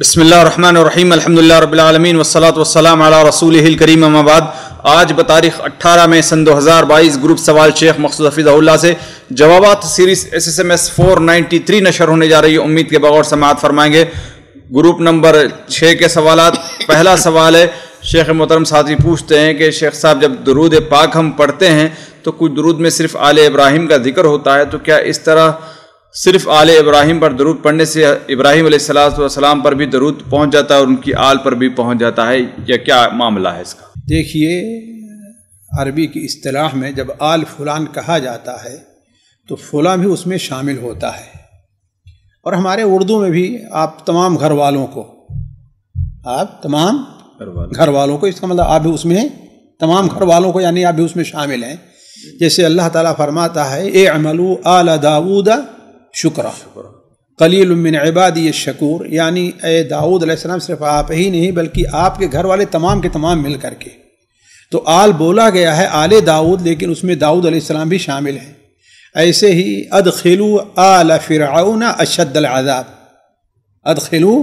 بسم اللہ الرحمن الرحیم الحمدللہ رب العالمین والصلاة والسلام علی رسولہ الکریم اما بعد۔ آج بتاریخ 18 مئی سن 2022 گروپ سوال شیخ مقصود حفظہ اللہ سے جوابات سیریز SSMS 493 نشر ہونے جا رہی ہے۔ امید کے بغور سماعت فرمائیں گے۔ گروپ نمبر 6 کے سوالات۔ پہلا سوال ہے، شیخ محترم ساتھی پوچھتے ہیں کہ شیخ صاحب جب درود پاک ہم پڑھتے ہیں تو کچھ درود میں صرف آل ابراہیم کا ذکر ہوتا ہے، تو کیا اس طرح صرف آل ابراہیم پر درود پڑھنے سے ابراہیم علیہ السلام پر بھی درود پہنچ جاتا ہے اور ان کی آل پر بھی پہنچ جاتا ہے، یا کیا معاملہ ہے اس کا؟ دیکھیے، عربی کی اصطلاح میں جب آل فلان کہا جاتا ہے تو فلاں بھی اس میں شامل ہوتا ہے، اور ہمارے اردو میں بھی آپ تمام گھر والوں کو، آپ تمام گھر والوں کو، اس کا مطلب آپ بھی اس میں تمام گھر والوں کو، یعنی آپ بھی اس میں شامل ہیں۔ جیسے اللہ تعالیٰ فرماتا ہے اعملوا آل داود شکرا قلیل من عبادی الشکور، یعنی اے داؤد علیہ السلام صرف آپ ہی نہیں بلکہ آپ کے گھر والے تمام کے تمام مل کر کے، تو آل بولا گیا ہے آل داؤد، لیکن اس میں داؤد علیہ السلام بھی شامل ہیں۔ ایسے ہی ادخلوا آل فرعون اشد العذاب، ادخلوا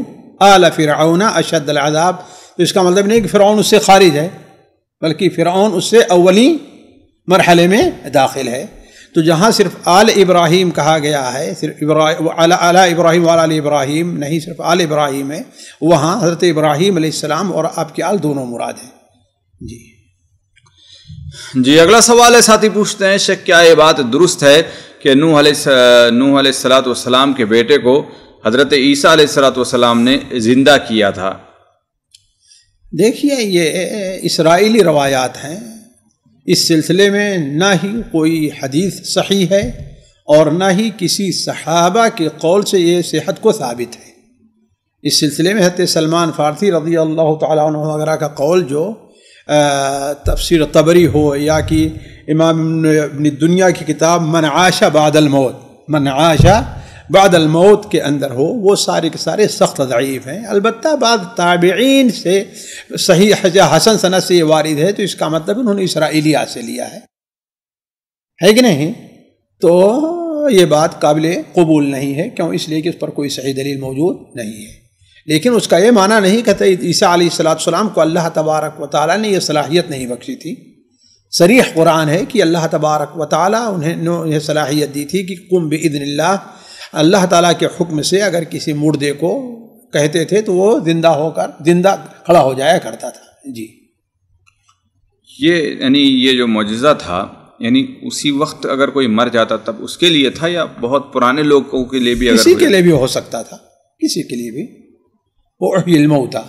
آل فرعون اشد العذاب، تو اس کا مطلب نہیں کہ فرعون اس سے خارج ہے، بلکہ فرعون اس سے اولی مرحلے میں داخل ہے۔ تو جہاں صرف آل ابراہیم کہا گیا ہے، صرف آل ابراہیم والا آل ابراہیم نہیں، صرف آل ابراہیم ہے، وہاں حضرت ابراہیم علیہ السلام اور آپ کی آل دونوں مراد ہیں۔ جی اگلا سوال ہے، ساتھی پوچھتے ہیں شیخ کیا یہ بات درست ہے کہ نوح علیہ السلام کے بیٹے کو حضرت عیسیٰ علیہ السلام نے زندہ کیا تھا؟ دیکھیے، یہ اسرائیلی روایات ہیں، اس سلسلے میں نہ ہی کوئی حدیث صحیح ہے اور نہ ہی کسی صحابہ کے قول سے یہ صحت کو ثابت ہے۔ اس سلسلے میں حضرت سلمان فارسی رضی اللہ تعالیٰ عنہ وغیرہ کا قول، جو تفسیر طبری ہو یا کہ امام ابن دنیا کی کتاب من عاش بعد الموت، من عاش بعد الموت کے اندر ہو، وہ سارے کے سارے سخت ضعیف ہیں۔ البتہ بعض تابعین سے صحیح حسن سند سے یہ وارد ہے، تو اس کا مطلب انہوں نے اسرائیلیات سے لیا ہے کہ نہیں؟ تو یہ بات قابل قبول نہیں ہے، کیوں؟ اس لیے کہ اس پر کوئی صحیح دلیل موجود نہیں ہے۔ لیکن اس کا یہ معنی نہیں کہ عیسیٰ علیہ السلام کو اللہ تبارک و تعالیٰ نے یہ صلاحیت نہیں بخشی تھی۔ صریح قرآن ہے کہ اللہ تبارک و تعالیٰ انہیں یہ صلاحیت دی تھی کہ قم بإذن اللہ، اللہ تعالیٰ کے حکم سے اگر کسی مردے کو کہتے تھے تو وہ زندہ ہو کر زندہ کھڑا ہو جایا کرتا تھا۔ جی، یہ جو معجزہ تھا، یعنی اسی وقت اگر کوئی مر جاتا تب اس کے لیے تھا، یا بہت پرانے لوگوں کے لیے بھی؟ کسی کے لیے بھی ہو سکتا تھا، کسی کے لیے بھی۔ وہ احیی الموتیٰ،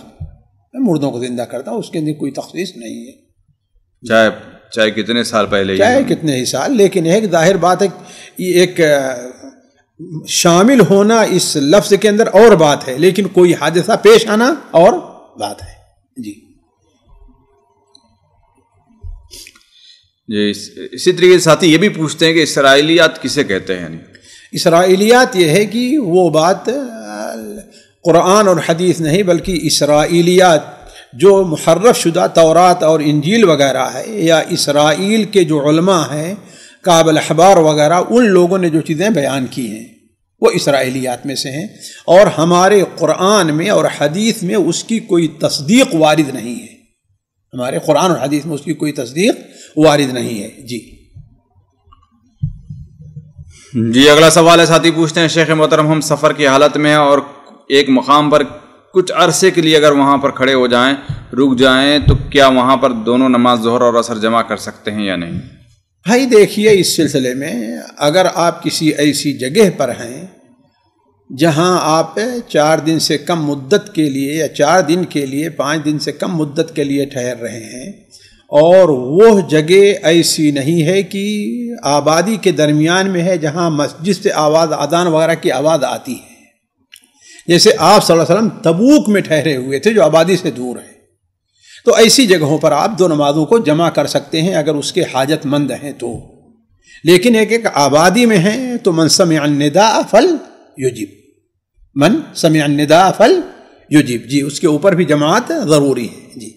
مردوں کو زندہ کرتا، اس کے اندر کوئی تخصیص نہیں ہے، چاہے کتنے سال پہلے، چاہے کتنے ہی سال۔ لیکن ایک ظاہر بات ہے، ایک شامل ہونا اس لفظ کے اندر اور بات ہے، لیکن کوئی حادثہ پیش آنا اور بات ہے۔ جی اسی طریقے سے ساتھی یہ بھی پوچھتے ہیں کہ اسرائیلیات کسے کہتے ہیں؟ یعنی اسرائیلیات یہ ہے کہ وہ بات قرآن اور حدیث نہیں، بلکہ اسرائیلیات جو محرف شدہ تورات اور انجیل وغیرہ ہے، یا اسرائیل کے جو علماء ہیں، کعب الاحبار وغیرہ، ان لوگوں نے جو چیزیں بیان کی ہیں وہ اسرائیلیات میں سے ہیں، اور ہمارے قرآن میں اور حدیث میں اس کی کوئی تصدیق وارد نہیں ہے، ہمارے قرآن اور حدیث میں اس کی کوئی تصدیق وارد نہیں ہے۔ جی اگلا سوال ہے، ساتھی پوچھتے ہیں شیخ محترم ہم سفر کی حالت میں ہیں اور ایک مقام پر کچھ عرصے کے لیے اگر وہاں پر کھڑے ہو جائیں، رک جائیں، تو کیا وہاں پر دونوں نماز ظہر اور عصر جمع کر سکتے ہیں یا نہیں؟ بھائی دیکھیے، اس سلسلے میں اگر آپ کسی ایسی جگہ پر ہیں جہاں آپ 4 دن سے کم مدت کے لیے، یا 4 دن کے لیے 5 دن سے کم مدت کے لیے ٹھہر رہے ہیں، اور وہ جگہ ایسی نہیں ہے کہ آبادی کے درمیان میں ہے جہاں مسجد سے آواز، اذان وغیرہ کی آواز آتی ہے، جیسے آپ صلی اللہ علیہ وسلم تبوک میں ٹھہرے ہوئے تھے جو آبادی سے دور ہے، تو ایسی جگہوں پر آپ 2 نمازوں کو جمع کر سکتے ہیں اگر اس کے حاجت مند ہیں تو۔ لیکن ایک آبادی میں ہیں تو من سمع النداء فلیجب، من سمع النداء فلیجب، جی اس کے اوپر بھی جماعت ضروری ہے۔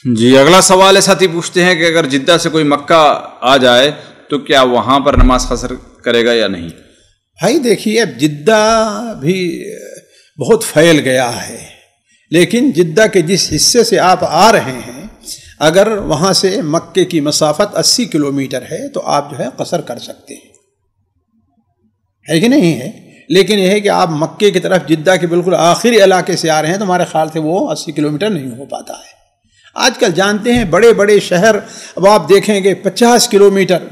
جی اگلا سوال ہے، ساتھی پوچھتے ہیں کہ اگر جدہ سے کوئی مکہ آ جائے تو کیا وہاں پر نماز قصر کرے گا یا نہیں؟ بھائی دیکھیے اب جدہ بھی بہت پھیل گیا ہے، لیکن جدہ کے جس حصے سے آپ آ رہے ہیں اگر وہاں سے مکے کی مسافت 80 کلومیٹر ہے تو آپ جو ہے قصر کر سکتے ہیں، ہے کہ نہیں ہے؟ لیکن یہ ہے کہ آپ مکے کی طرف جدہ کے بالکل آخری علاقے سے آ رہے ہیں تو ہمارے خیال سے وہ 80 کلومیٹر نہیں ہو پاتا ہے۔ آج کل جانتے ہیں بڑے بڑے شہر اب آپ دیکھیں گے 50 کلومیٹر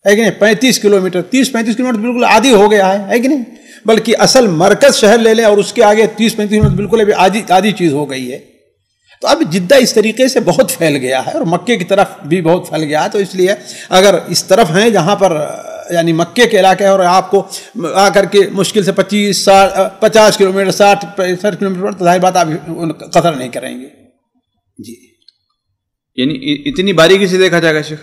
ہے کہ نہیں، 35 کلومیٹر 30-35 کلومیٹر بالکل عادی ہو گیا ہے کہ نہیں؟ بلکہ اصل مرکز شہر لے لیں اور اس کے آگے 30-35 کلومیٹر بالکل ابھی عادی چیز ہو گئی ہے۔ تو اب جدہ اس طریقے سے بہت پھیل گیا ہے اور مکے کی طرف بھی بہت پھیل گیا ہے، تو اس لیے اگر اس طرف ہیں جہاں پر یعنی مکے کے علاقے اور آپ کو آ کر کے مشکل سے 50 کلومیٹر 60 کلومیٹر پر، تو ظاہر بات آپ قصر نہیں کریں گے جی۔ یعنی اتنی باریکی سے دیکھا جائے گا شیخ؟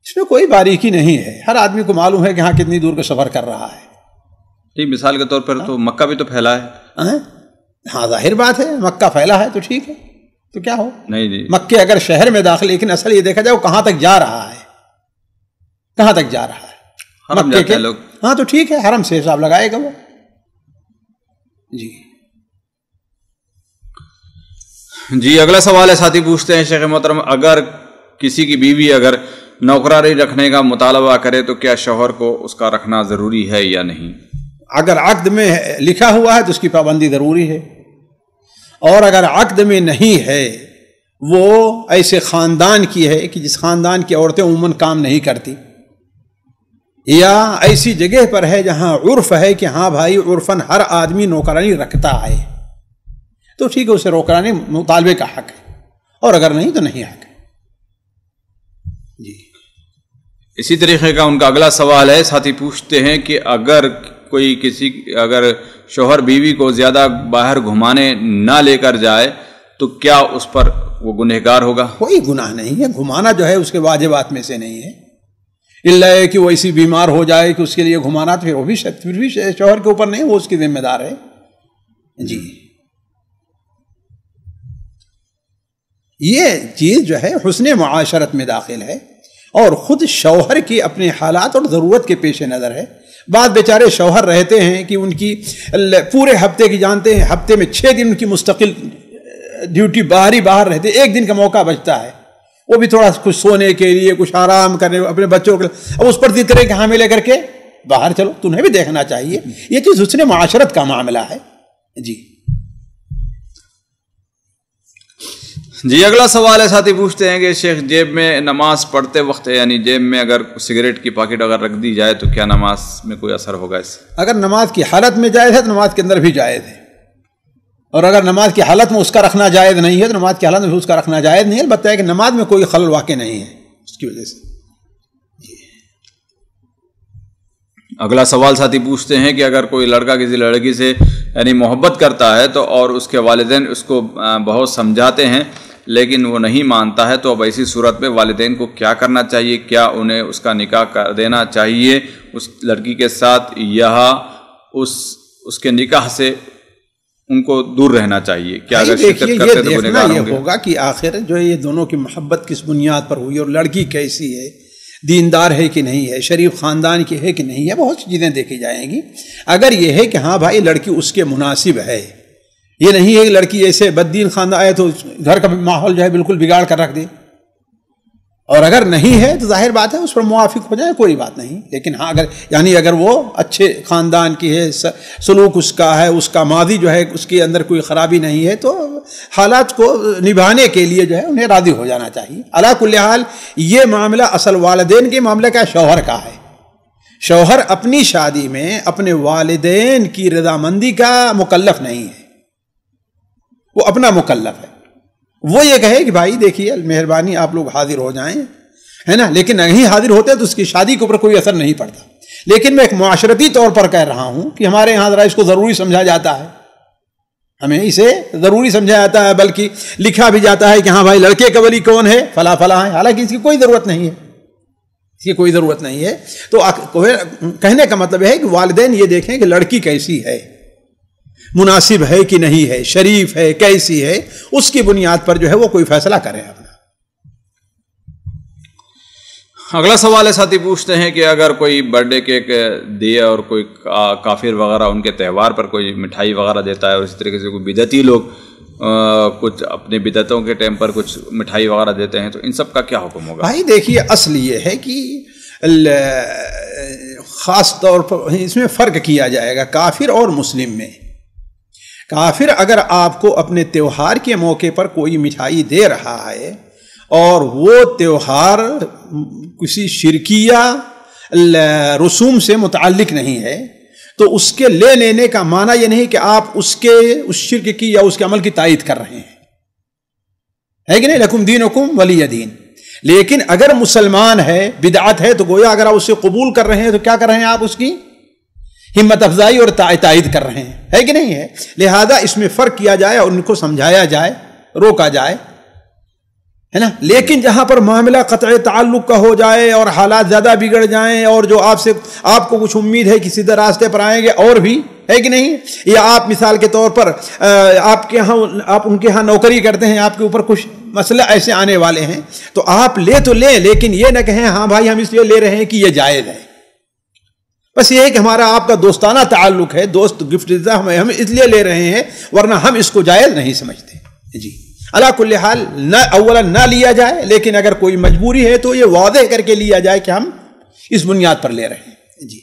اس میں کوئی باریکی نہیں ہے، ہر آدمی کو معلوم ہے کہ ہاں کتنی دور کا سفر کر رہا ہے۔ ٹھیک، مثال کے طور پر تو مکہ بھی تو پھیلا ہے۔ ہاں ظاہر بات ہے، مکہ پھیلا ہے تو ٹھیک ہے، تو کیا ہو؟ نہیں جی، مکے اگر شہر میں داخل، لیکن اصل یہ دیکھا جائے وہ کہاں تک جا رہا ہے، کہاں تک جا رہا ہے حرم مکے جاتے کے ہیں لوگ۔ ہاں تو ٹھیک ہے، حرم سے حساب لگائے گا وہ جی۔ جی اگلا سوال ہے، ساتھی پوچھتے ہیں شیخ محترم، اگر کسی کی بیوی اگر نوکرانی رکھنے کا مطالبہ کرے تو کیا شوہر کو اس کا رکھنا ضروری ہے یا نہیں؟ اگر عقد میں لکھا ہوا ہے تو اس کی پابندی ضروری ہے، اور اگر عقد میں نہیں ہے، وہ ایسے خاندان کی ہے کہ جس خاندان کی عورتیں عموماً کام نہیں کرتی، یا ایسی جگہ پر ہے جہاں عرف ہے کہ ہاں بھائی عرفاً ہر آدمی نوکرانی رکھتا ہے، تو ٹھیک ہے، اسے نوکرانی مطالبے کا حق ہے، اور اگر نہیں تو نہیں حق ہے جی۔ اسی طریقے کا ان کا اگلا سوال ہے، ساتھی پوچھتے ہیں کہ اگر اگر شوہر بیوی کو زیادہ باہر گھمانے نہ لے کر جائے تو کیا اس پر وہ گنہگار ہوگا؟ کوئی گناہ نہیں ہے، گھمانا جو ہے اس کے واجبات میں سے نہیں ہے، اللہ ہے کہ وہ ایسی بیمار ہو جائے کہ اس کے لیے گھمانا، تو پھر بھی شوہر کے اوپر نہیں، وہ اس کی ذمہ دار ہے جی۔ یہ چیز جو ہے حسن معاشرت میں داخل ہے، اور خود شوہر کی اپنے حالات اور ضرورت کے پیش نظر ہے۔ بعض بیچارے شوہر رہتے ہیں کہ ان کی پورے ہفتے کی، جانتے ہیں ہفتے میں 6 دن ان کی مستقل ڈیوٹی باہر رہتے، ایک دن کا موقع بچتا ہے، وہ بھی تھوڑا کچھ سونے کے لیے، کچھ آرام کرنے، اپنے بچوں کے لیے، اب اس پر ضد کرے کہ ہاں لے کر کے باہر چلو، تمہیں بھی دیکھنا چاہیے۔ یہ چیز حسن معاشرت کا معاملہ ہے جی۔ جی اگلا سوال ہے، ساتھی پوچھتے ہیں کہ شیخ جیب میں نماز پڑھتے وقت، یعنی جیب میں اگر سگریٹ کی پاکٹ اگر رکھ دی جائے تو کیا نماز میں کوئی اثر ہوگا اس سے؟ اگر نماز کی حالت میں جائز ہے تو نماز کے اندر بھی جائز ہے، اور اگر نماز کی حالت میں اس کا رکھنا جائز نہیں ہے تو نماز کی حالت میں اس کا رکھنا جائز نہیں ہے، البتہ ہے کہ نماز میں کوئی خلل واقع نہیں ہے اس کی وجہ سے۔ اگلا سوال ساتھی پوچھتے ہیں کہ اگر کوئی لڑکا کسی لڑکی سے یعنی محبت کرتا ہے تو اور اس کے والدین اس کو بہت سمجھاتے ہیں لیکن وہ نہیں مانتا ہے، تو اب ایسی صورت میں والدین کو کیا کرنا چاہیے؟ کیا انہیں اس کا نکاح کر دینا چاہیے اس لڑکی کے ساتھ، یا اس کے نکاح سے ان کو دور رہنا چاہیے؟ کیا اگر شرکت کرتے تو گنہگار ہوں گے؟ یہ ہوگا کہ آخر جو یہ دونوں کی محبت کس بنیاد پر ہوئی، اور لڑکی کیسی ہے، دیندار ہے کہ نہیں ہے، شریف خاندان کی ہے کہ نہیں ہے، بہت سی چیزیں دیکھی جائیں گی۔ اگر یہ ہے کہ ہاں بھائی لڑکی اس کے مناسب ہے، یہ نہیں ہے کہ لڑکی ایسے بددین خاندان آئے تو گھر کا ماحول جو ہے بالکل بگاڑ کر رکھ دے، اور اگر نہیں ہے تو ظاہر بات ہے اس پر موافق ہو جائے، کوئی بات نہیں۔ لیکن ہاں اگر وہ اچھے خاندان کی ہے، سلوک اس کا ہے، اس کا ماضی جو ہے اس کے اندر کوئی خرابی نہیں ہے، تو حالات کو نبھانے کے لیے جو ہے انہیں راضی ہو جانا چاہیے۔ علی کل حال یہ معاملہ اصل والدین کے معاملہ کا شوہر کا ہے، شوہر اپنی شادی میں اپنے والدین کی رضامندی کا مکلف نہیں ہے، وہ اپنا مکلف ہے۔ وہ یہ کہے کہ بھائی دیکھیے مہربانی آپ لوگ حاضر ہو جائیں، ہے نا، لیکن نہیں حاضر ہوتے تو اس کی شادی کے اوپر کوئی اثر نہیں پڑتا۔ لیکن میں ایک معاشرتی طور پر کہہ رہا ہوں کہ ہمارے یہاں ذرا اس کو ضروری سمجھا جاتا ہے، ہمیں اسے ضروری سمجھا جاتا ہے، بلکہ لکھا بھی جاتا ہے کہ ہاں بھائی لڑکے کا ولی کون ہے، فلاں فلاں ہے، حالانکہ اس کی کوئی ضرورت نہیں ہے، اس کی کوئی ضرورت نہیں ہے۔ تو کہنے کا مطلب ہے کہ والدین یہ دیکھیں کہ لڑکی کیسی ہے، مناسب ہے کہ نہیں ہے، شریف ہے، کیسی ہے، اس کی بنیاد پر جو ہے وہ کوئی فیصلہ کریں اپنا۔ اگلا سوال ہے، ساتھی پوچھتے ہیں کہ اگر کوئی برتھ ڈے کیک دے اور کوئی کافر وغیرہ ان کے تہوار پر کوئی مٹھائی وغیرہ دیتا ہے، اور اسی طریقے سے کوئی بدعتی لوگ کچھ اپنے بدعتوں کے ٹائم پر کچھ مٹھائی وغیرہ دیتے ہیں، تو ان سب کا کیا حکم ہوگا؟ بھائی دیکھیے، اصل یہ ہے کہ خاص طور پر اس میں فرق کیا جائے گا کافر اور مسلم میں۔ کافر اگر آپ کو اپنے تہوار کے موقع پر کوئی مٹھائی دے رہا ہے اور وہ تہوار کسی شرکیہ رسوم سے متعلق نہیں ہے، تو اس کے لے لینے کا معنی یہ نہیں کہ آپ اس شرک کی یا اس کے عمل کی تائید کر رہے ہیں، ہے کہ نہیں؟ لکم دینکم ولی دین۔ لیکن اگر مسلمان ہے، بدعت ہے، تو گویا اگر آپ اسے قبول کر رہے ہیں تو کیا کر رہے ہیں؟ آپ اس کی ہمت افزائی اور تائید کر رہے ہیں، ہے کہ نہیں ہے؟ لہذا اس میں فرق کیا جائے اور ان کو سمجھایا جائے، روکا جائے، ہے نا۔ لیکن جہاں پر معاملہ قطع تعلق کا ہو جائے اور حالات زیادہ بگڑ جائیں، اور جو آپ کو کچھ امید ہے کہ سیدھے راستے پر آئیں گے اور بھی، ہے کہ نہیں؟ یا آپ مثال کے طور پر آپ ان کے ہاں نوکری کرتے ہیں، آپ کے اوپر کچھ مسئلہ ایسے آنے والے ہیں، تو آپ تو لیں، لیکن یہ نہ کہیں ہاں بھائی ہم اس لیے لے رہے ہیں کہ یہ جائز ہے۔ بس یہ ہے کہ ہمارا آپ کا دوستانہ تعلق ہے، دوست گفٹ دیتا ہے، ہم اس لیے لے رہے ہیں، ورنہ ہم اس کو جائز نہیں سمجھتے۔ جی، علا کل حال اولا نہ لیا جائے، لیکن اگر کوئی مجبوری ہے تو یہ واضح کر کے لیا جائے کہ ہم اس بنیاد پر لے رہے ہیں۔ جی،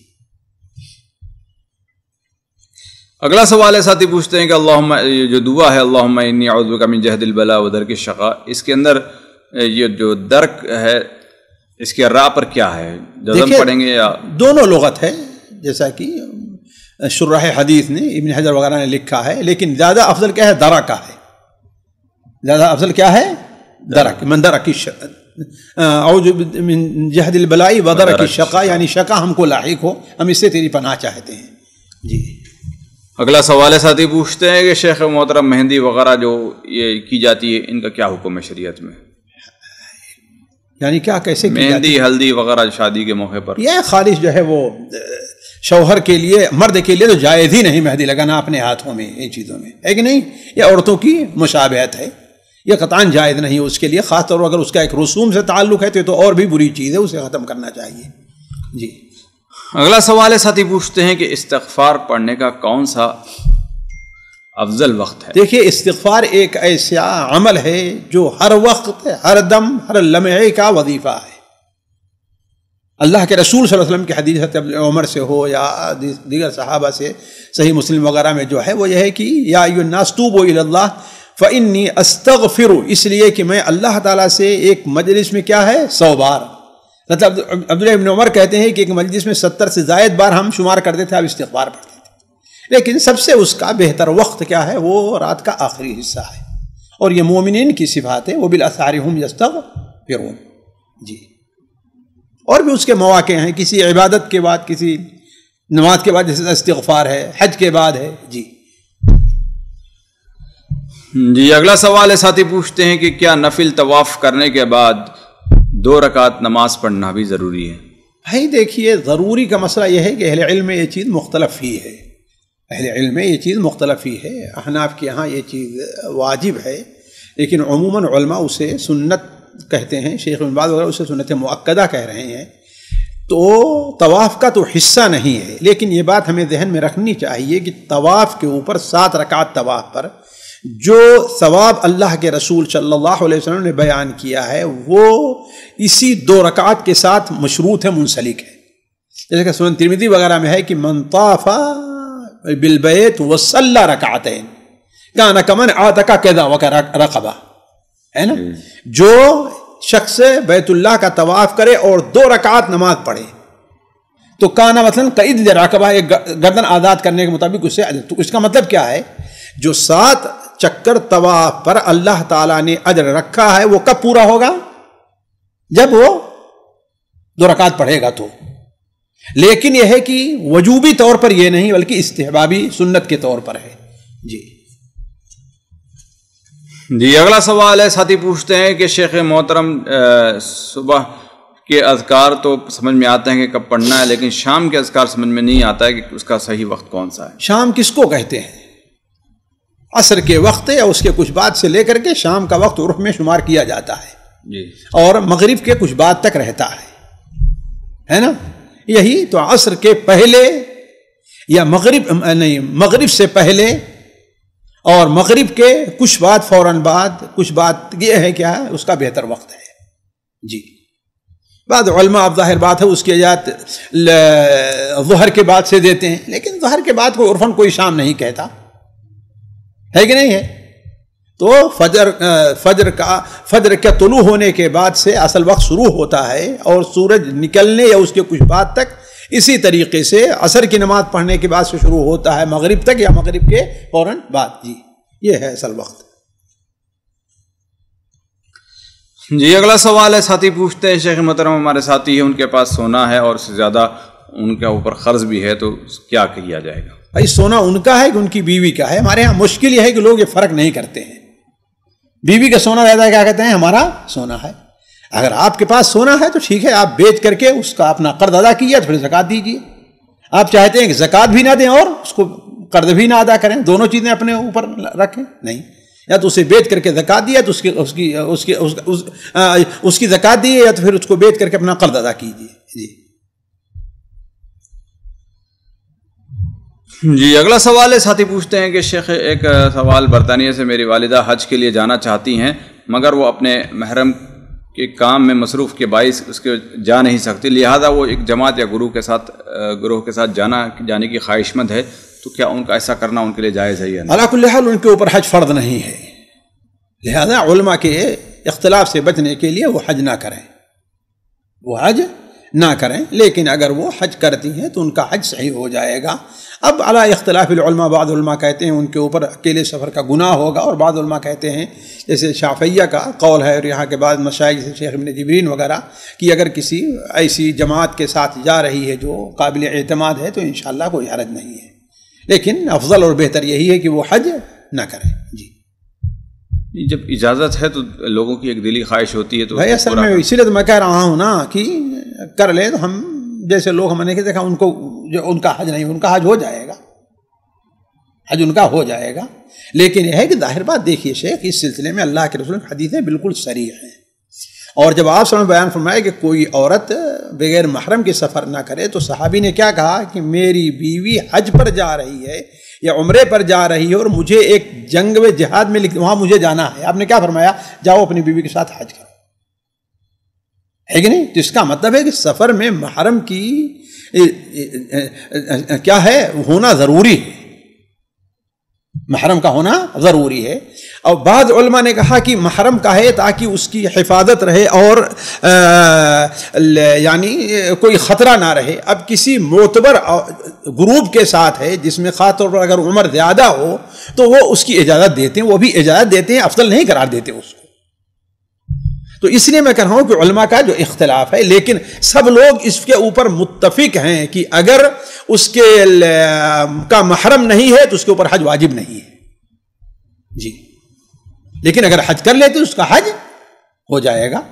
اگلا سوال ہے، ساتھی پوچھتے ہیں کہ اللہم، جو دعا ہے اللہم انی اعوذ بک من جہد البلاء و درک الشقاء، اس کے اندر یہ جو درک ہے اس کے راء پر کیا ہے؟ جزم پڑھیں گے یا دونوں لغت ہے، جیسا کہ شرح حدیث نے، ابن حجر وغیرہ نے لکھا ہے، لیکن زیادہ افضل کیا ہے؟ درک ہے۔ زیادہ افضل کیا ہے؟ درک، من درک اعوذ من جہد البلاء و درک الشقاء، یعنی شقا ہم کو لاحق ہو، ہم اس سے تیری پناہ چاہتے ہیں۔ جی، اگلا سوال ہے، ساتھی پوچھتے ہیں کہ شیخ محترم مہندی وغیرہ جو یہ کی جاتی ہے، ان کا کیا حکم ہے شریعت میں؟ یعنی کیا، کیسے مہندی، ہلدی وغیرہ شادی کے موقع پر؟ یہ خالص جو ہے وہ شوہر کے لیے، مرد کے لیے تو جائز ہی نہیں مہندی لگانا اپنے ہاتھوں میں، ان چیزوں میں، ہے کہ نہیں؟ یہ عورتوں کی مشابہت ہے، یہ قطعاً جائز نہیں اس کے لیے، خاص طور پر اگر اس کا ایک رسوم سے تعلق ہے تو اور بھی بری چیز ہے، اسے ختم کرنا چاہیے۔ جی، اگلا سوال ہے، ساتھی پوچھتے ہیں کہ استغفار پڑھنے کا کون سا افضل وقت ہے؟ دیکھیے، استغفار ایک ایسا عمل ہے جو ہر وقت، ہر دم، ہر لمحے کا وظیفہ ہے۔ اللہ کے رسول صلی اللہ علیہ وسلم کی حدیث حضرت عمر سے ہو یا دیگر صحابہ سے صحیح مسلم وغیرہ میں جو ہے وہ یہ ہے کہ یا ایھا الناس توبوا الی اللہ فانی استغفر، اس لیے کہ میں اللہ تعالیٰ سے ایک مجلس میں کیا ہے؟ 100 بار۔ مطلب عبداللہ ابن عمر کہتے ہیں کہ ایک مجلس میں 70 سے زائد بار ہم شمار کرتے تھے، اب استغفار پڑھتے تھے، لیکن سب سے اس کا بہتر وقت کیا ہے؟ وہ رات کا آخری حصہ ہے، اور یہ مومنین کی صفات ہے، وبالاسحار هم یستغفرون۔ جی، اور بھی اس کے مواقع ہیں، کسی عبادت کے بعد، کسی نماز کے بعد، جیسے استغفار ہے، حج کے بعد ہے۔ جی جی، اگلا سوال ہے، ساتھی پوچھتے ہیں کہ کیا نفل طواف کرنے کے بعد 2 رکعت نماز پڑھنا بھی ضروری ہے؟ بھائی دیکھیے، ضروری کا مسئلہ یہ ہے کہ اہل علم میں یہ چیز مختلف ہی ہے، اہل علم میں یہ چیز مختلف ہی ہے۔ احناف کے ہاں یہ چیز واجب ہے، لیکن عموماً علماء اسے سنت کہتے ہیں، شیخ ابن باز وغیرہ اسے سنت مؤکدہ کہہ رہے ہیں، تو طواف کا تو حصہ نہیں ہے۔ لیکن یہ بات ہمیں ذہن میں رکھنی چاہیے کہ طواف کے اوپر 7 رکعت طواف پر جو ثواب اللہ کے رسول صلی اللہ علیہ وسلم نے بیان کیا ہے وہ اسی 2 رکعت کے ساتھ مشروط ہے، منسلک ہے۔ جیسے کہ سنن ترمذی وغیرہ میں ہے کہ من طاف بالبیت وصلی رکعتین کان کمن اعتق کذا رقبہ، ہے نا؟ جو شخص بیت اللہ کا طواف کرے اور 2 رکعت نماز پڑھے تو کانا مثلا قید رقبہ، ایک گردن آزاد کرنے کے مطابق اسے، تو اس کا مطلب کیا ہے؟ جو 7 چکر طواف پر اللہ تعالیٰ نے اجر رکھا ہے وہ کب پورا ہوگا؟ جب وہ 2 رکعت پڑھے گا تو۔ لیکن یہ ہے کہ وجوبی طور پر یہ نہیں، بلکہ استحبابی سنت کے طور پر ہے۔ جی جی، اگلا سوال ہے، ساتھی پوچھتے ہیں کہ شیخ محترم صبح کے اذکار تو سمجھ میں آتے ہیں کہ کب پڑھنا ہے، لیکن شام کے اذکار سمجھ میں نہیں آتا ہے کہ اس کا صحیح وقت کون سا ہے۔ شام کس کو کہتے ہیں؟ عصر کے وقت یا اس کے کچھ بعد سے لے کر کے شام کا وقت عرف میں شمار کیا جاتا ہے، جی، اور مغرب کے کچھ بعد تک رہتا ہے۔ ہے نا. یہی تو عصر کے پہلے یا مغرب سے پہلے اور مغرب کے کچھ بعد فوراً بعد کچھ بات یہ ہے کیا ہے اس کا بہتر وقت ہے. جی بعد علماء اب ظاہر بات ہے اس کی اجازت ظہر کے بعد سے دیتے ہیں، لیکن ظہر کے بعد کو عرفاً کوئی شام نہیں کہتا ہے کہ نہیں ہے. تو فجر کا طلوع ہونے کے بعد سے اصل وقت شروع ہوتا ہے اور سورج نکلنے یا اس کے کچھ بعد تک، اسی طریقے سے عصر کی نماز پڑھنے کے بعد سے شروع ہوتا ہے مغرب تک یا مغرب کے فوراً بعد. جی یہ ہے اصل وقت. جی اگلا سوال ہے، ساتھی پوچھتے ہیں شیخ محترم ہمارے ساتھی ہیں، ان کے پاس سونا ہے اور اس سے زیادہ ان کے اوپر قرض بھی ہے، تو کیا کیا جائے گا؟ بھائی سونا ان کا ہے کہ ان کی بیوی کا ہے؟ ہمارے ہاں مشکل یہ ہے کہ لوگ یہ فرق نہیں کرتے ہیں. بیوی کا سونا زیادہ کیا کہتے ہیں ہمارا سونا ہے. اگر آپ کے پاس سونا ہے تو ٹھیک ہے، آپ بیچ کر کے اس کا اپنا قرض ادا کیجیے تو پھر زکوٰۃ دیجیے. آپ چاہتے ہیں کہ زکوٰۃ بھی نہ دیں اور اس کو قرض بھی نہ ادا کریں، دونوں چیزیں اپنے اوپر رکھیں؟ نہیں، یا تو اسے بیچ کر کے زکوٰۃ دیا تو اس کی زکوٰۃ دیے، یا تو پھر اس کو بیچ کر کے اپنا قرض ادا کیجیے. جی اگلا سوال ہے، ساتھی پوچھتے ہیں کہ شیخ ایک سوال، برطانیہ سے میری والدہ حج کے لیے جانا چاہتی ہیں مگر وہ اپنے محرم کے کام میں مصروف کے باعث اس کے جا نہیں سکتی، لہذا وہ ایک جماعت یا گروہ کے ساتھ جانے کی خواہش مند ہے، تو کیا ان کا ایسا کرنا ان کے لیے جائز ہے یا نہیں؟ علی کل حال ان کے اوپر حج فرض نہیں ہے، لہذا علماء کے اختلاف سے بچنے کے لیے وہ حج نہ کریں، لیکن اگر وہ حج کرتی ہیں تو ان کا حج صحیح ہو جائے گا. اب علی اختلاف العلماء، بعض علماء کہتے ہیں ان کے اوپر اکیلے سفر کا گناہ ہوگا، اور بعض علماء کہتے ہیں جیسے شافعیہ کا قول ہے اور یہاں کے بعض مشائخ جیسے شیخ ابن جبرین وغیرہ کہ اگر کسی ایسی جماعت کے ساتھ جا رہی ہے جو قابل اعتماد ہے تو انشاءاللہ کوئی حرج نہیں ہے، لیکن افضل اور بہتر یہی ہے کہ وہ حج نہ کریں. جی جب اجازت ہے تو لوگوں کی ایک دلی خواہش ہوتی ہے تو بھائی اصل میں اسی لیے تو میں کہہ رہا ہوں نا کہ کر لیں. تو ہم جیسے لوگ ہم نے دیکھا ان کو جو ان کا حج نہیں، ان کا حج ہو جائے گا، حج ان کا ہو جائے گا. لیکن یہ ہے کہ ظاہر بات دیکھیے شیخ، اس سلسلے میں اللہ کے رسول کی حدیثیں بالکل صریح ہیں، اور جب آپ سے بیان فرمائے کہ کوئی عورت بغیر محرم کے سفر نہ کرے تو صحابی نے کیا کہا کہ میری بیوی حج پر جا رہی ہے یا عمرے پر جا رہی ہے اور مجھے ایک جنگ میں جہاد میں وہاں مجھے جانا ہے. آپ نے کیا فرمایا؟ جاؤ اپنی بیوی کے ساتھ حج کرو، ہے کہ نہیں؟ تو اس کا مطلب ہے کہ سفر میں محرم کی کیا ہے ہونا ضروری ہے، محرم کا ہونا ضروری ہے. اور بعض علماء نے کہا کہ محرم کا ہے تاکہ اس کی حفاظت رہے اور یعنی کوئی خطرہ نہ رہے. اب کسی معتبر گروپ کے ساتھ ہے جس میں خاص طور پر اگر عمر زیادہ ہو تو وہ اس کی اجازت دیتے ہیں، وہ بھی اجازت دیتے ہیں، افضل نہیں قرار دیتے اس کو. تو اس لیے میں کہہ رہا ہوں کہ علماء کا جو اختلاف ہے، لیکن سب لوگ اس کے اوپر متفق ہیں کہ اگر اس کے کا محرم نہیں ہے تو اس کے اوپر حج واجب نہیں ہے. جی لیکن اگر حج کر لیتے تو اس کا حج ہو جائے گا.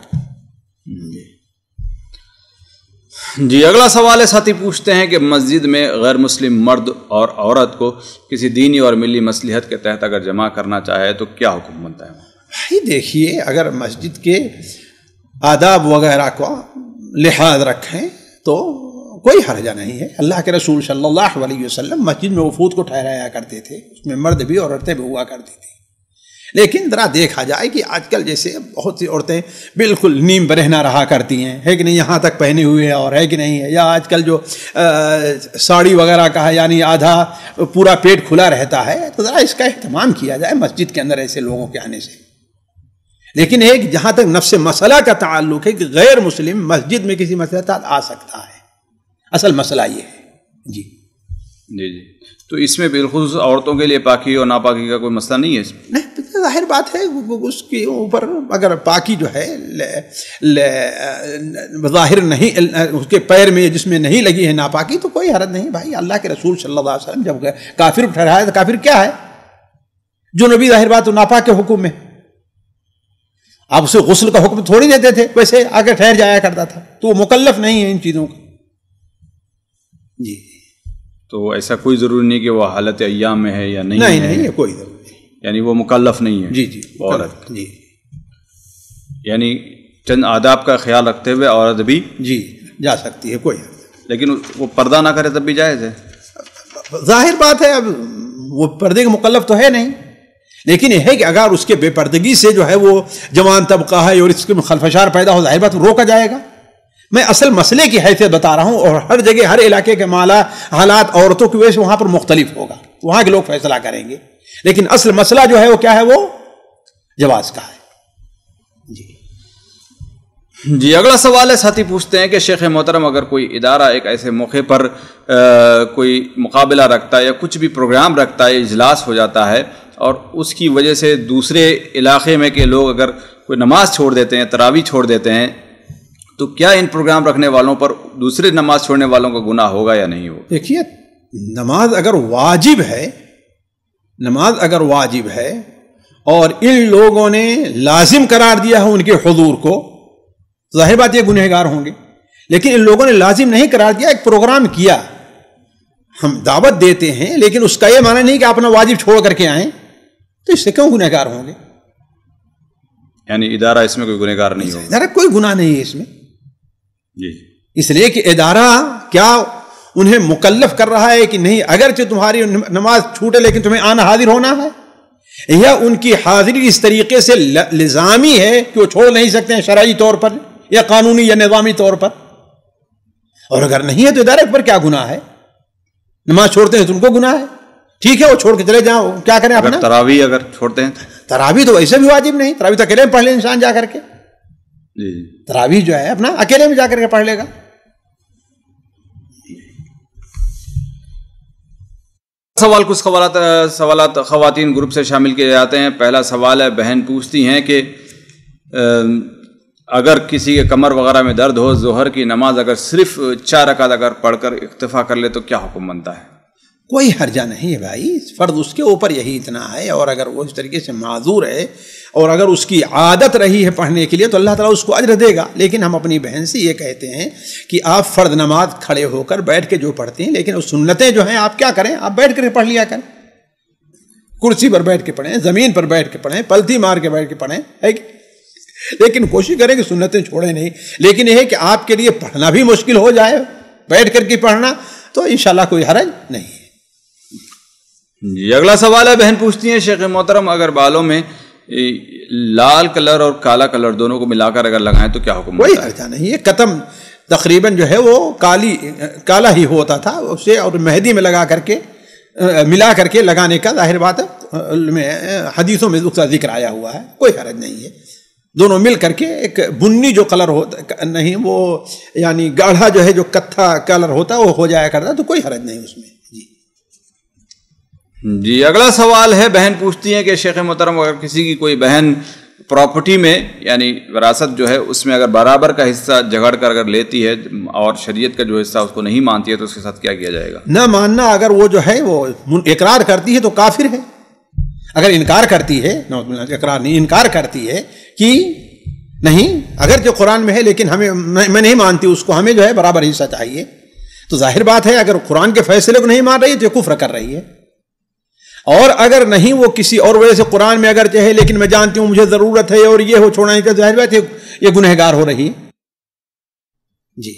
جی اگلا سوال ہے، ساتھی پوچھتے ہیں کہ مسجد میں غیر مسلم مرد اور عورت کو کسی دینی اور ملی مصلحت کے تحت اگر جمع کرنا چاہے تو کیا حکم بنتا ہے؟ بھائی دیکھیے، اگر مسجد کے آداب وغیرہ کو لحاظ رکھیں تو کوئی حرجہ نہیں ہے. اللہ کے رسول صلی اللہ علیہ وسلم مسجد میں وفود کو ٹھہرایا کرتے تھے، اس میں مرد بھی اور عورتیں بھی ہوا کرتی تھیں. لیکن ذرا دیکھا جائے کہ آج کل جیسے بہت سی عورتیں بالکل نیم برہنہ رہا کرتی ہیں، ہے کہ نہیں، یہاں تک پہنے ہوئے اور ہے کہ نہیں ہے، یا آج کل جو ساڑی وغیرہ کا ہے یعنی آدھا پورا پیٹ کھلا رہتا ہے، تو ذرا اس کا اہتمام کیا جائے مسجد کے اندر ایسے لوگوں کے آنے سے. لیکن ایک جہاں تک نفس مسئلہ کا تعلق ہے کہ غیر مسلم مسجد میں کسی مسئلہ تحت آ سکتا ہے، اصل مسئلہ یہ ہے. جی جی جی تو اس میں بالخصوص عورتوں کے لیے پاکی اور ناپاکی کا کوئی مسئلہ نہیں ہے؟ اس میں نہیں، ظاہر بات ہے اس کے اوپر اگر پاکی جو ہے ظاہر نہیں، اس کے پیر میں جس میں نہیں لگی ہے ناپاکی تو کوئی حرج نہیں. بھائی اللہ کے رسول صلی اللہ علیہ وسلم جب کافر ٹھہرایا تو کافر کیا ہے؟ جو نبی ظاہر بات ناپاک کے حکم میں، آپ اسے غسل کا حکم تھوڑی دیتے تھے، ویسے آگے ٹھہر جایا کرتا تھا، تو وہ مکلف نہیں ہے ان چیزوں کا. جی تو ایسا کوئی ضروری نہیں کہ وہ حالت ایام میں ہے یا نہیں ہے؟ نہیں کوئی ضروری نہیں، یعنی وہ مکلف نہیں ہے. جی عورت، جی یعنی چند آداب کا خیال رکھتے ہوئے عورت بھی جی جا سکتی ہے، کوئی لیکن وہ پردہ نہ کرے تب بھی جائز ہے؟ ظاہر بات ہے، اب وہ پردے کا مکلف تو ہے نہیں، لیکن یہ ہے کہ اگر اس کے بے پردگی سے جو ہے وہ جوان طبقہ ہے اور اس کے خلفشار پیدا ہو، ظاہر بات روکا جائے گا۔ میں اصل مسئلے کی حیثیت بتا رہا ہوں، اور ہر جگہ ہر علاقے کے حالات عورتوں کی وجہ سے وہاں پر مختلف ہوگا، وہاں کے لوگ فیصلہ کریں گے، لیکن اصل مسئلہ جو ہے وہ کیا ہے؟ وہ جواز کا ہے۔ جی اگلا سوال ہے، ساتھی پوچھتے ہیں کہ شیخ محترم اگر کوئی ادارہ ایک ایسے موقع پر کوئی مقابلہ رکھتا ہے یا کچھ بھی پروگرام رکھتا ہے، اجلاس ہو جاتا ہے، اور اس کی وجہ سے دوسرے علاقے میں کے لوگ اگر کوئی نماز چھوڑ دیتے ہیں، تراویح چھوڑ دیتے ہیں، تو کیا ان پروگرام رکھنے والوں پر دوسرے نماز چھوڑنے والوں کا گناہ ہوگا یا نہیں ہوگا؟ دیکھیے، نماز اگر واجب ہے اور ان لوگوں نے لازم قرار دیا ہے ان کے حضور کو، ظاہر بات یہ گنہگار ہوں گے، لیکن ان لوگوں نے لازم نہیں قرار دیا، ایک پروگرام کیا، ہم دعوت دیتے ہیں، لیکن اس کا یہ معنی نہیں کہ اپنا واجب چھوڑ کر کے آئیں، تو اس سے کیوں گنہگار ہوں گے؟ یعنی ادارہ اس میں کوئی گنہگار نہیں ہوگا؟ ادارہ کوئی گناہ نہیں ہے اس میں، جی، اس لیے کہ ادارہ کیا انہیں مکلف کر رہا ہے کہ نہیں، اگرچہ تمہاری نماز چھوٹے لیکن تمہیں آنا حاضر ہونا ہے، یا ان کی حاضری اس طریقے سے لزامی ہے کہ وہ چھوڑ نہیں سکتے ہیں شرعی طور پر یا قانونی یا نظامی طور پر؟ اور اگر نہیں ہے تو ادارے پر کیا گناہ ہے؟ نماز چھوڑتے ہیں تو ان کو گناہ ہے، ٹھیک ہے وہ چھوڑ کے چلے جاؤ، کیا کریں اپنا؟ تراویح اگر چھوڑتے ہیں، تراویح تو ویسے بھی واجب نہیں، تراویح تو اکیلے میں پڑھ لے انسان جا کر کے، جی تراویح جو ہے اپنا اکیلے میں جا کر کے پڑھ لے گا۔ کچھ سوالات خواتین گروپ سے شامل کیے جاتے ہیں۔ پہلا سوال ہے، بہن پوچھتی ہیں کہ اگر کسی کے کمر وغیرہ میں درد ہو، ظہر کی نماز اگر صرف 4 رکعت اگر پڑھ کر اکتفا کر لے تو کیا حکم بنتا ہے؟ کوئی حرجہ نہیں ہے بھائی، فرض اس کے اوپر یہی اتنا ہے، اور اگر وہ اس طریقے سے معذور ہے اور اگر اس کی عادت رہی ہے پڑھنے کے لیے تو اللہ تعالیٰ اس کو اجر دے گا۔ لیکن ہم اپنی بہن سے یہ کہتے ہیں کہ آپ فرض نماز کھڑے ہو کر بیٹھ کے جو پڑھتے ہیں، لیکن اس سنتیں جو ہیں آپ کیا کریں، آپ بیٹھ کر پڑھ لیا کریں، کرسی پر بیٹھ کے پڑھیں، زمین پر بیٹھ کے پڑھیں، پلتھی مار کے بیٹھ کے پڑھیں، لیکن کوشش کریں کہ سنتیں چھوڑیں نہیں۔ لیکن یہ ہے کہ آپ کے لیے پڑھنا بھی مشکل ہو جائے بیٹھ کر کے پڑھنا، تو انشاءاللہ کوئی حرج نہیں ہے۔ جی اگلا سوال ہے، بہن پوچھتی ہیں شیخ محترم اگر بالوں میں لال کلر اور کالا کلر دونوں کو ملا کر اگر لگائیں تو کیا حکم؟ کوئی حرج نہیں ہے، قطم تقریباً جو ہے وہ کالا ہی ہوتا تھا اسے، اور مہدی میں لگا کر کے ملا کر کے لگانے کا ظاہر بات ہے حدیثوں میں اس کا ذکر آیا ہوا ہے، کوئی حرج نہیں ہے۔ دونوں مل کر کے ایک بنی جو کلر ہوتا نہیں، وہ یعنی گاڑھا جو ہے جو کتھا کلر ہوتا وہ ہو جایا کرتا، تو کوئی حرج نہیں اس میں۔ جی اگلا سوال ہے، بہن پوچھتی ہیں کہ شیخ محترم اگر کسی کی کوئی بہن پراپرٹی میں یعنی وراثت جو ہے اس میں اگر برابر کا حصہ جھگڑ کر اگر لیتی ہے اور شریعت کا جو حصہ اس کو نہیں مانتی ہے تو اس کے ساتھ کیا کیا جائے گا؟ نہ ماننا، اگر وہ جو ہے وہ اقرار کرتی ہے تو کافر ہے، اگر انکار کرتی ہے، اقرار نہیں انکار کرتی ہے کہ نہیں اگر جو قرآن میں ہے لیکن میں نہیں مانتی اس کو، ہمیں جو ہے برابر حصہ چاہیے، تو ظاہر بات ہے اگر قرآن کے فیصلے کو نہیں مان رہی ہے تو یہ کفر کر رہی ہے۔ اور اگر نہیں وہ کسی اور وجہ سے قرآن میں اگر چاہے لیکن میں جانتی ہوں مجھے ضرورت ہے اور یہ ہو چھوڑنا نہیں چاہیے، ظاہر بات ہے یہ گنہگار ہو رہی ہے۔ جی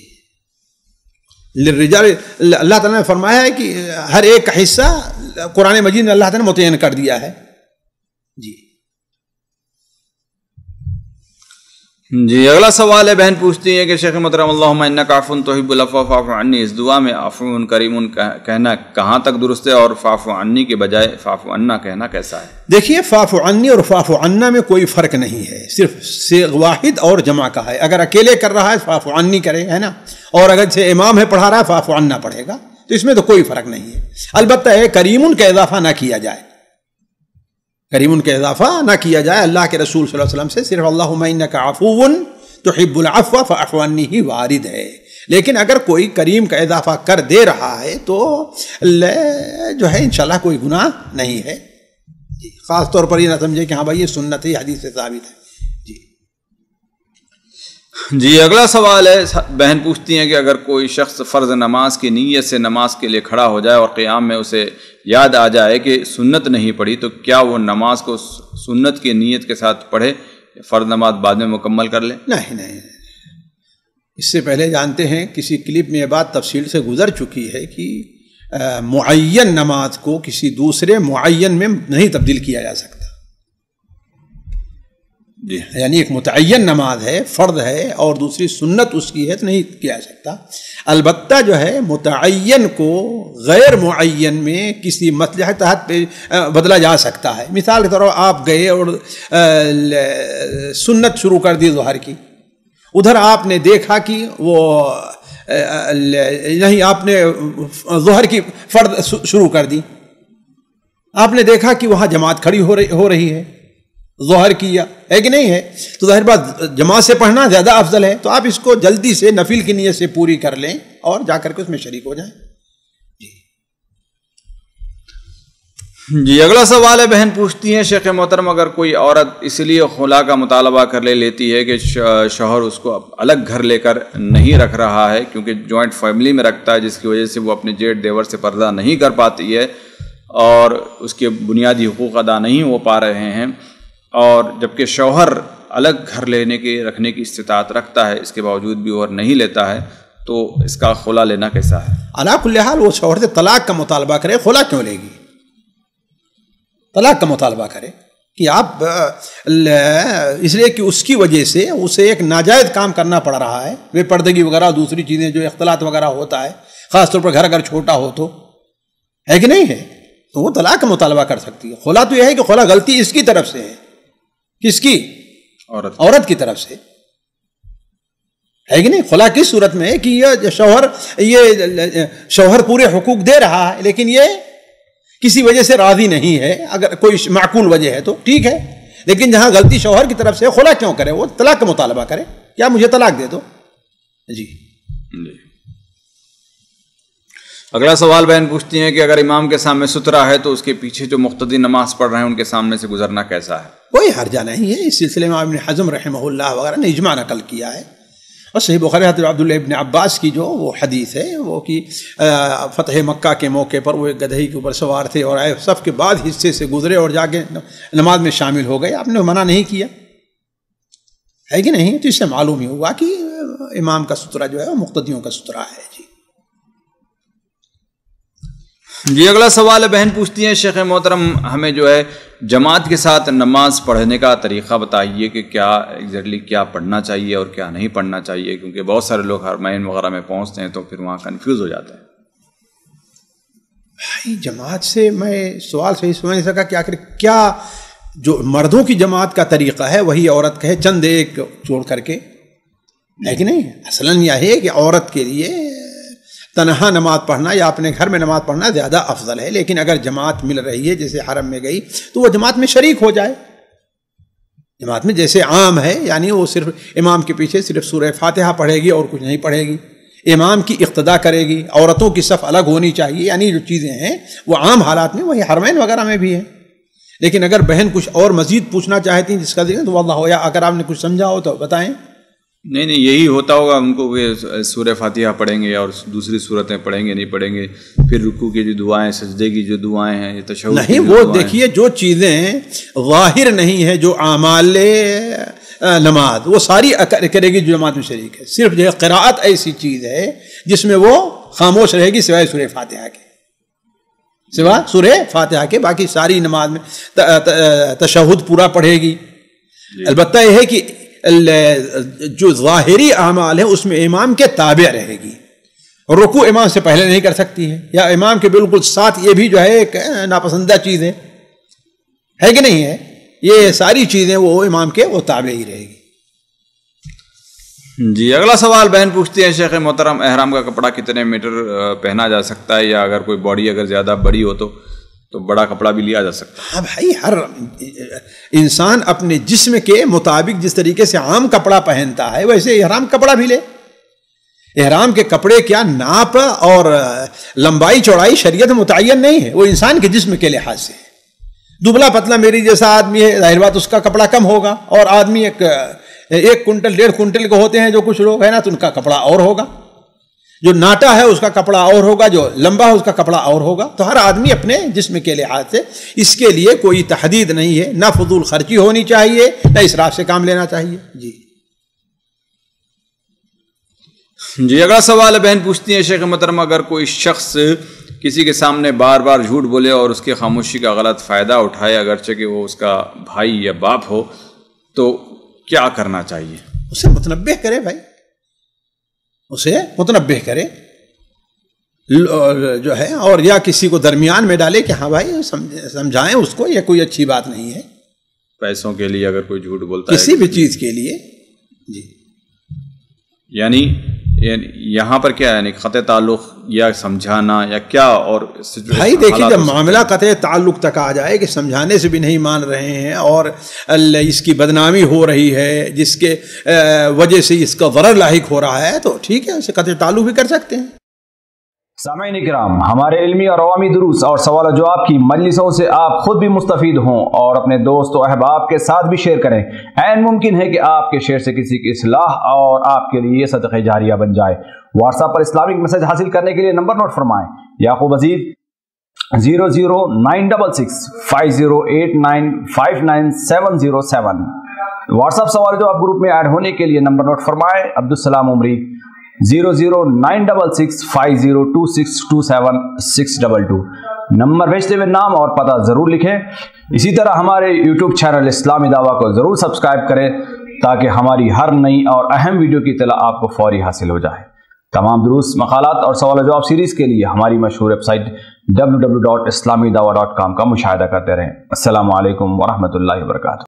للرجال، اللہ تعالیٰ نے فرمایا ہے کہ ہر ایک کا حصہ قرآن مجید نے اللہ تعالیٰ نے متعین کر دیا ہے۔ جی اگلا سوال ہے، بہن پوچھتی ہے کہ شیخ محترم اللہم انک عفو تحب العفو فاعف عنی، اس دعا میں عفو کریم کہنا کہاں تک درست ہے اور فاعف عنی کے بجائے فاعف عنا کہنا کیسا ہے؟ دیکھیے، فاعف عنی اور فاعف عنا میں کوئی فرق نہیں ہے، صرف صیغ واحد اور جمع کا ہے۔ اگر اکیلے کر رہا ہے فاعف عنی کرے، ہے نا، اور اگر سے امام ہے پڑھا رہا ہے فاعف عنا پڑھے گا، تو اس میں تو کوئی فرق نہیں ہے۔ البتہ ہے کریم کا اضافہ نہ کیا جائے، کریم کا اضافہ نہ کیا جائے اللہ کے رسول صلی اللہ علیہ وسلم سے، صرف اللہم انک عفو تحب العفو فاعف عنی ہی وارد ہے۔ لیکن اگر کوئی کریم کا اضافہ کر دے رہا ہے تو جو ہے انشاءاللہ کوئی گناہ نہیں ہے۔ خاص طور پر یہ نہ سمجھے کہ ہاں بھائی یہ سنت ہے، حدیث سے ثابت ہے۔ جی اگلا سوال ہے، بہن پوچھتی ہیں کہ اگر کوئی شخص فرض نماز کی نیت سے نماز کے لیے کھڑا ہو جائے اور قیام میں اسے یاد آ جائے کہ سنت نہیں پڑھی، تو کیا وہ نماز کو سنت کی نیت کے ساتھ پڑھے، فرض نماز بعد میں مکمل کر لے؟ نہیں، اس سے پہلے جانتے ہیں کسی کلپ میں یہ بات تفصیل سے گزر چکی ہے کہ معین نماز کو کسی دوسرے معین میں نہیں تبدیل کیا جا سکتا. یعنی ایک متعین نماز ہے، فرض ہے، اور دوسری سنت اس کی ہے تو نہیں کیا جا سکتا. البتہ جو ہے متعین کو غیر معین میں کسی مصلحت تحت بدلا جا سکتا ہے. مثال کے طور پر آپ گئے اور سنت شروع کر دی ظہر کی، ادھر آپ نے دیکھا کہ وہ نہیں، آپ نے ظہر کی فرض شروع کر دی، آپ نے دیکھا کہ وہاں جماعت کھڑی ہو رہی ہے، ظہر کیا ہے کہ نہیں ہے، تو ظاہر بات جماعت سے پڑھنا زیادہ افضل ہے، تو آپ اس کو جلدی سے نفل کی نیت سے پوری کر لیں اور جا کر کے اس میں شریک ہو جائیں. جی اگلا سوال ہے، بہن پوچھتی ہیں شیخ محترم اگر کوئی عورت اس لیے خلا کا مطالبہ کر لیتی ہے کہ شوہر اس کو الگ گھر لے کر نہیں رکھ رہا ہے کیونکہ جوائنٹ فیملی میں رکھتا ہے، جس کی وجہ سے وہ اپنے جیٹ دیور سے پردہ نہیں کر پاتی ہے اور اس کے بنیادی حقوق ادا نہیں ہو پا رہے ہیں، اور جبکہ شوہر الگ گھر رکھنے کی استطاعت رکھتا ہے، اس کے باوجود بھی وہ نہیں لیتا ہے، تو اس کا خلا لینا کیسا ہے؟ علی کل حال وہ شوہر سے طلاق کا مطالبہ کرے، خلا کیوں لے گی؟ طلاق کا مطالبہ کرے کہ آپ اس لیے کہ اس کی وجہ سے اسے ایک ناجائز کام کرنا پڑ رہا ہے، بے پردگی وغیرہ دوسری چیزیں جو اختلاط وغیرہ ہوتا ہے، خاص طور پر گھر اگر چھوٹا ہو تو ہے کہ نہیں ہے، تو وہ طلاق کا مطالبہ کر سکتی ہے. خلا تو یہ ہے کہ خلا غلطی اس کی طرف سے ہے، کس کی؟ عورت کی طرف سے ہے کہ نہیں. خلا کس صورت میں ہے کہ یہ شوہر پورے حقوق دے رہا ہے لیکن یہ کسی وجہ سے راضی نہیں ہے، اگر کوئی معقول وجہ ہے تو ٹھیک ہے، لیکن جہاں غلطی شوہر کی طرف سے، خلا کیوں کرے؟ وہ طلاق کا مطالبہ کرے، کیا مجھے طلاق دے دو. جی اگلا سوال بہن پوچھتی ہیں کہ اگر امام کے سامنے سترا ہے تو اس کے پیچھے جو مقتدی نماز پڑھ رہے ہیں ان کے سامنے سے گزرنا کیسا ہے؟ کوئی حرجہ نہیں ہے. اس سلسلے میں ابن حزم رحمہ اللہ وغیرہ نے اجماع نقل کیا ہے، اور صحیح بخاری حضرت عبداللہ ابن عباس کی جو وہ حدیث ہے وہ کہ فتح مکہ کے موقع پر وہ ایک گدھے کے اوپر سوار تھے اور صف کے بعد حصے سے گزرے اور جا کے نماز میں شامل ہو گئے، آپ نے منع نہیں کیا ہے کہ نہیں. تو اس سے معلوم ہی ہوا کہ امام کا سترہ جو ہے وہ مقتدیوں کا سترہ ہے. جی اگلا سوال ہے، بہن پوچھتی ہیں شیخ محترم ہمیں جو ہے جماعت کے ساتھ نماز پڑھنے کا طریقہ بتائیے کہ کیا ایگزیکٹلی کیا پڑھنا چاہیے اور کیا نہیں پڑھنا چاہیے، کیونکہ بہت سارے لوگ حرمین وغیرہ میں پہنچتے ہیں تو پھر وہاں کنفیوز ہو جاتے ہیں. بھائی جماعت سے میں سوال صحیح سمجھ نہیں سکا کہ آخر کیا جو مردوں کی جماعت کا طریقہ ہے وہی عورت کا ہے، چند ایک چھوڑ کر کے ہے کہ نہیں. اصلاً یہ ہے کہ عورت کے لیے تنہا نماز پڑھنا یا اپنے گھر میں نماز پڑھنا زیادہ افضل ہے، لیکن اگر جماعت مل رہی ہے جیسے حرم میں گئی تو وہ جماعت میں شریک ہو جائے. جماعت میں جیسے عام ہے، یعنی وہ صرف امام کے پیچھے صرف سورہ فاتحہ پڑھے گی اور کچھ نہیں پڑھے گی، امام کی اقتدا کرے گی، عورتوں کی صف الگ ہونی چاہیے، یعنی جو چیزیں ہیں وہ عام حالات میں وہی حرمین وغیرہ میں بھی ہیں. لیکن اگر بہن کچھ اور مزید پوچھنا چاہتی ہیں جس کا ذکر تو واللہ ہو، یا اگر آپ نے کچھ سمجھا ہو تو بتائیں. نہیں یہی ہوتا ہوگا ان کو کہ سورہ فاتحہ پڑھیں گے اور دوسری صورتیں پڑھیں گے نہیں پڑھیں گے، پھر رکوع کی جو دعائیں، سجدے کی جو دعائیں ہیں، یہ تشہد نہیں، وہ دیکھیے جو چیزیں ظاہر نہیں ہے، جو اعمال نماز وہ ساری کرے گی جو جماعت میں شریک ہے. صرف جو قراءت ایسی چیز ہے جس میں وہ خاموش رہے گی سوائے سورہ فاتحہ کے، سوا سورہ فاتحہ کے باقی ساری نماز میں تشہد پورا پڑھے گی. البتہ یہ ہے کہ جو ظاہری اعمال ہے اس میں امام کے تابع رہے گی، رکوع امام سے پہلے نہیں کر سکتی ہے، یا امام کے بالکل ساتھ، یہ بھی جو ہے ایک ناپسندیدہ چیز ہے کہ نہیں ہے. یہ ساری چیزیں وہ امام کے وہ تابع ہی رہے گی. جی اگلا سوال بہن پوچھتی ہے شیخ محترم احرام کا کپڑا کتنے میٹر پہنا جا سکتا ہے، یا اگر کوئی باڈی اگر زیادہ بڑی ہو تو بڑا کپڑا بھی لیا جا سکتا ہے؟ ہاں بھائی، ہر انسان اپنے جسم کے مطابق جس طریقے سے عام کپڑا پہنتا ہے ویسے احرام کپڑا بھی لے. احرام کے کپڑے کیا ناپ اور لمبائی چوڑائی شریعت متعین نہیں ہے، وہ انسان کے جسم کے لحاظ سے. دبلا پتلا میری جیسا آدمی ہے ظاہر بات اس کا کپڑا کم ہوگا، اور آدمی ایک کنٹل 1.5 کنٹل کے ہوتے ہیں جو کچھ لوگ ہیں نا، تو ان کا کپڑا اور ہوگا. جو ناٹا ہے اس کا کپڑا اور ہوگا، جو لمبا ہے اس کا کپڑا اور ہوگا. تو ہر آدمی اپنے جسم کے لحاظ سے، اس کے لیے کوئی تحدید نہیں ہے، نہ فضول خرچی ہونی چاہیے نہ اسراف سے کام لینا چاہیے. جی جی اگلا سوال ہے، بہن پوچھتی ہیں شیخ محترم اگر کوئی شخص کسی کے سامنے بار بار جھوٹ بولے اور اس کی خاموشی کا غلط فائدہ اٹھائے اگرچہ کہ وہ اس کا بھائی یا باپ ہو تو کیا کرنا چاہیے؟ اسے متنبہ کرے بھائی، اسے متنبہ کرے جو ہے، اور یا کسی کو درمیان میں ڈالے کہ ہاں بھائی سمجھائیں اس کو، یہ کوئی اچھی بات نہیں ہے۔ پیسوں کے لیے اگر کوئی جھوٹ بولتا ہے کسی بھی چیز کے لیے، جی یعنی یہاں پر کیا ہے، یعنی قطع تعلق یا سمجھانا یا کیا؟ اور بھائی دیکھیے جب معاملہ قطع تعلق تک آ جائے کہ سمجھانے سے بھی نہیں مان رہے ہیں اور اس کی بدنامی ہو رہی ہے جس کے وجہ سے اس کا ضرر لاحق ہو رہا ہے تو ٹھیک ہے، اسے قطع تعلق بھی کر سکتے ہیں۔ سامعین کرام، ہمارے علمی اور عوامی دروس اور سوال و جواب کی مجلسوں سے آپ خود بھی مستفید ہوں اور اپنے دوست و احباب کے ساتھ بھی شیئر کریں۔ عین ممکن ہے کہ آپ کے شیئر سے کسی کی اصلاح اور آپ کے لیے صدقہ جاریہ بن جائے۔ واٹس ایپ پر اسلامک میسج حاصل کرنے کے لیے نمبر نوٹ فرمائیں: یعقوب عزیز 00966 5089590707۔ واٹس ایپ سوال و جواب گروپ میں ایڈ ہونے کے لیے نمبر نوٹ فرمائیں: عبدالسلام عمری 00966 502627 نمبر بھیجتے ہوئے نام اور پتہ ضرور لکھیں۔ اسی طرح ہمارے یوٹیوب چینل اسلامی دعویٰ کو ضرور سبسکرائب کریں تاکہ ہماری ہر نئی اور اہم ویڈیو کی اطلاع آپ کو فوری حاصل ہو جائے۔ تمام دروس، مقالات اور سوال و جواب سیریز کے لیے ہماری مشہور ویب سائٹ www.islamidawah.com کا مشاہدہ کرتے رہیں۔ السلام علیکم ورحمۃ اللہ وبرکاتہ۔